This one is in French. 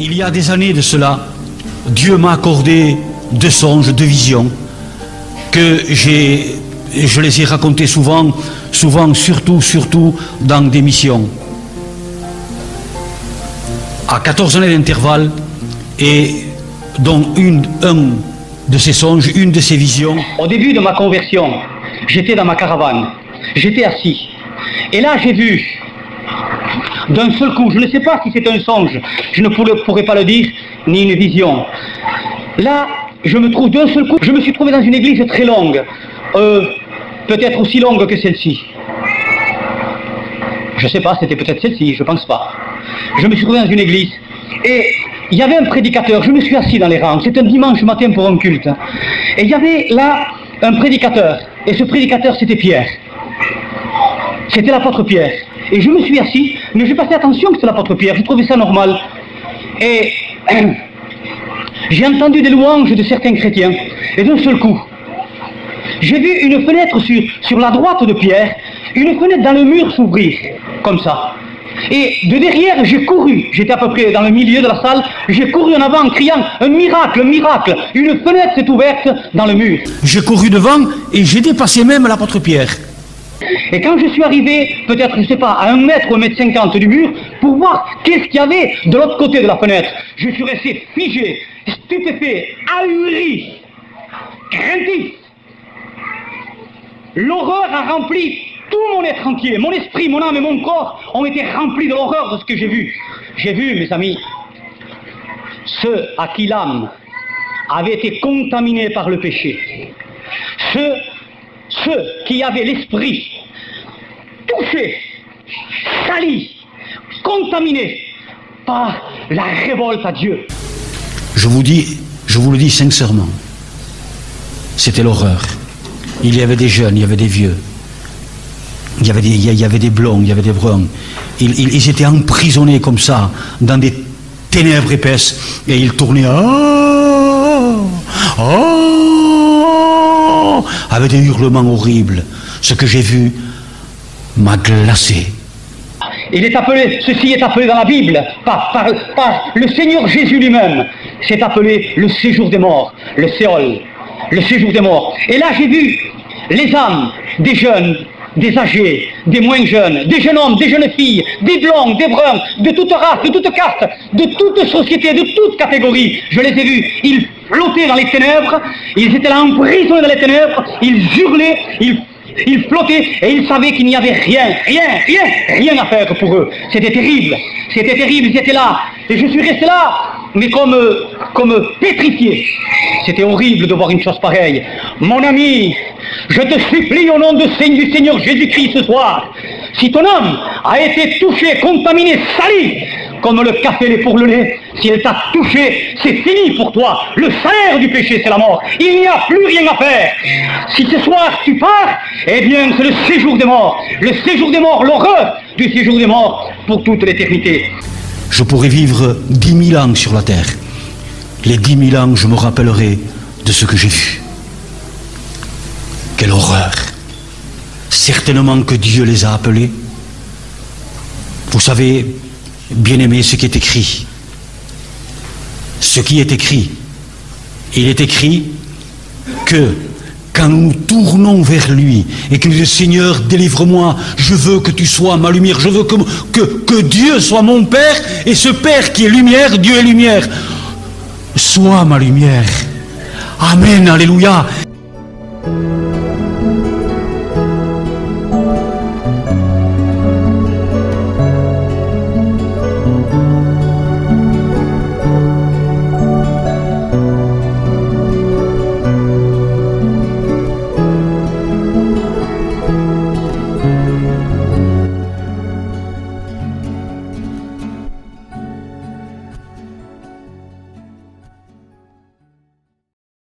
Il y a des années de cela, Dieu m'a accordé 2 songes, 2 visions, que je les ai racontés souvent, surtout dans des missions. À 14 années d'intervalle, et dont un de ces songes, une de ces visions. Au début de ma conversion, j'étais dans ma caravane, j'étais assis, et là j'ai vu, d'un seul coup, je ne sais pas si c'est un songe, je ne pourrais pas le dire, ni une vision. Là, je me trouve d'un seul coup, je me suis trouvé dans une église très longue, peut-être aussi longue que celle-ci. Je ne sais pas, c'était peut-être celle-ci, je ne pense pas. Je me suis trouvé dans une église, et il y avait un prédicateur, je me suis assis dans les rangs, c'est un dimanche matin pour un culte. Et il y avait là un prédicateur, et ce prédicateur c'était Pierre. C'était l'apôtre Pierre. Et je me suis assis, mais j'ai pas fait attention que c'était l'apôtre Pierre, je trouvais ça normal. Et j'ai entendu des louanges de certains chrétiens, et d'un seul coup, j'ai vu une fenêtre sur la droite de Pierre, une fenêtre dans le mur s'ouvrir, comme ça. Et de derrière, j'ai couru, j'étais à peu près dans le milieu de la salle, j'ai couru en avant en criant « Un miracle, un miracle !» Une fenêtre s'est ouverte dans le mur. J'ai couru devant et j'ai dépassé même l'apôtre Pierre. Et quand je suis arrivé, peut-être, je ne sais pas, à 1 mètre ou 1,50 m du mur, pour voir qu'est-ce qu'il y avait de l'autre côté de la fenêtre, je suis resté figé, stupéfait, ahuri, craintif. L'horreur a rempli tout mon être entier, mon esprit, mon âme et mon corps ont été remplis de l'horreur de ce que j'ai vu. J'ai vu, mes amis, ceux à qui l'âme avait été contaminée par le péché, ceux qui avaient l'esprit touché, sali, contaminé par la révolte à Dieu. Je vous le dis sincèrement, c'était l'horreur. Il y avait des jeunes, il y avait des vieux. Il y avait des blonds, il y avait des bruns. Ils étaient emprisonnés comme ça, dans des ténèbres épaisses, et ils tournaient avec des hurlements horribles. Ce que j'ai vu m'a glacé. Ceci est appelé dans la Bible, par le Seigneur Jésus lui-même, c'est appelé le séjour des morts, le Séol, le séjour des morts. Et là j'ai vu les âmes des jeunes, des âgés, des moins jeunes, des jeunes hommes, des jeunes filles, des blancs, des bruns, de toute race, de toute caste, de toute société, de toute catégorie. Je les ai vus, ils flottaient dans les ténèbres, ils étaient là emprisonnés dans les ténèbres, ils hurlaient, ils flottaient et ils savaient qu'il n'y avait rien à faire pour eux. C'était terrible, ils étaient là. Et je suis resté là, mais comme pétrifié. C'était horrible de voir une chose pareille. Mon ami, je te supplie au nom du Seigneur Jésus-Christ ce soir, si ton âme a été touchée, contaminée, salie, comme le café l'est pour le lait, si elle t'a touché, c'est fini pour toi. Le salaire du péché, c'est la mort. Il n'y a plus rien à faire. Si ce soir tu pars, eh bien c'est le séjour des morts. Le séjour des morts, l'horreur du séjour des morts pour toute l'éternité. Je pourrais vivre 10 000 ans sur la terre. Les 10 000 ans, je me rappellerai de ce que j'ai vu. Quelle horreur! Certainement que Dieu les a appelés. Vous savez, bien-aimés, ce qui est écrit. Ce qui est écrit. Il est écrit que quand nous nous tournons vers lui et que nous disons Seigneur, délivre-moi, je veux que tu sois ma lumière, je veux que Dieu soit mon Père, et ce Père qui est lumière, Dieu est lumière, sois ma lumière. Amen, alléluia.